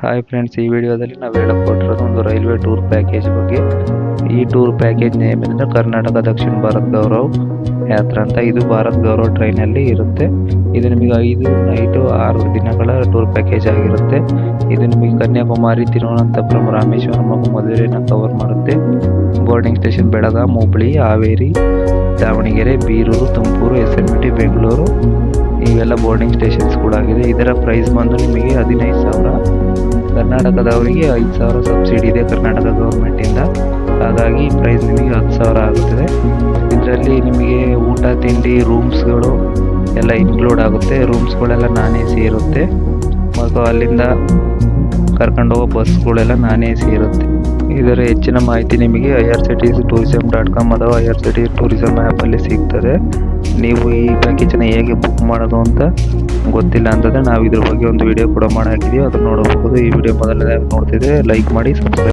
Hi friends, ಈ ವಿಡಿಯೋದಲ್ಲಿ ನಾವು ಹೇಳಿಕೊಟ್ಟಿರೋದು ಒಂದು ರೈಲ್ವೆ ಟೂರ್ ಪ್ಯಾಕೇಜ್ ಬಗ್ಗೆ. ಈ ಟೂರ್ ಪ್ಯಾಕೇಜ್ ನೇಮ್ ಏನಂದ್ರೆ ಕರ್ನಾಟಕ ದಕ್ಷಿಣ ಭಾರತ್ ಗೌರವ್ ಯಾತ್ರಾ ಅಂತ. ಇದು ಭಾರತ್ ಗೌರವ್ ಟ್ರೈನಲ್ಲಿ ಇರುತ್ತೆ. ಇದು ನಿಮಗೆ 5 ನೈಟು 6 ದಿನಗಳ ಟೂರ್ ಪ್ಯಾಕೇಜ್ ಆಗಿರುತ್ತೆ. ಇದು ನಿಮಗೆ ಕನ್ಯಾಕುಮಾರಿ, ತಿರುವನಂತಪುರಂ, ರಾಮೇಶ್ವರಂ ಹಾಗೂ ಮಧುರೈನ ಕವರ್ ಮಾಡುತ್ತೆ. Boarding station Belgaum, Hubballi, Haveri, Davanagere, Birur, Tumakuru, SMT, Bengaluru ಇವೆಲ್ಲ ಬೋರ್ಡಿಂಗ್ ಸ್ಟೇಷನ್ಸ್ಗಳಾಗಿದೆ. ಇದರ ಪ್ರೈಸ್ ಬಂದು ನಿಮಗೆ 15,000. ಕರ್ನಾಟಕದವರಿಗೆ 5,000 ಸಬ್ಸಿಡಿ ಇದೆ ಕರ್ನಾಟಕ ಗೌರ್ಮೆಂಟಿಂದ. ಹಾಗಾಗಿ ಪ್ರೈಸ್ ನಿಮಗೆ 10,000 ಆಗುತ್ತದೆ. ಇದರಲ್ಲಿ ನಿಮಗೆ ಊಟ, ತಿಂಡಿ, ರೂಮ್ಸ್ಗಳು ಎಲ್ಲ ಇನ್ಕ್ಲೂಡ್ ಆಗುತ್ತೆ. ರೂಮ್ಸ್ಗಳೆಲ್ಲ ನಾನ್ AC ಇರುತ್ತೆ ಮತ್ತು ಅಲ್ಲಿಂದ ಕರ್ಕೊಂಡು ಹೋಗೋ ಬಸ್ಗಳೆಲ್ಲ ನಾನ್ AC ಇರುತ್ತೆ. ಇದರ ಹೆಚ್ಚಿನ ಮಾಹಿತಿ ನಿಮಗೆ irctc-tourism.com ಅಥವಾ irctc-tourism ಆ್ಯಪಲ್ಲಿ ಸಿಗ್ತದೆ. ನೀವು ಈ ಪ್ಯಾಕೇಜನ್ನು ಹೇಗೆ ಬುಕ್ ಮಾಡೋದು ಅಂತ ಗೊತ್ತಿಲ್ಲ ಅಂತಂದರೆ ನಾವು ಇದ್ರ ಬಗ್ಗೆ ಒಂದು ವಿಡಿಯೋ ಕೂಡ ಮಾಡಾಕಿದ್ದೀವಿ, ಅದನ್ನು ನೋಡಬಹುದು. ಈ ವಿಡಿಯೋ ಮೊದಲನೇದಾಗಿ ನೋಡ್ತಿದ್ರೆ ಲೈಕ್ ಮಾಡಿ, ಸಬ್ಸ್ಕ್ರೈಬ್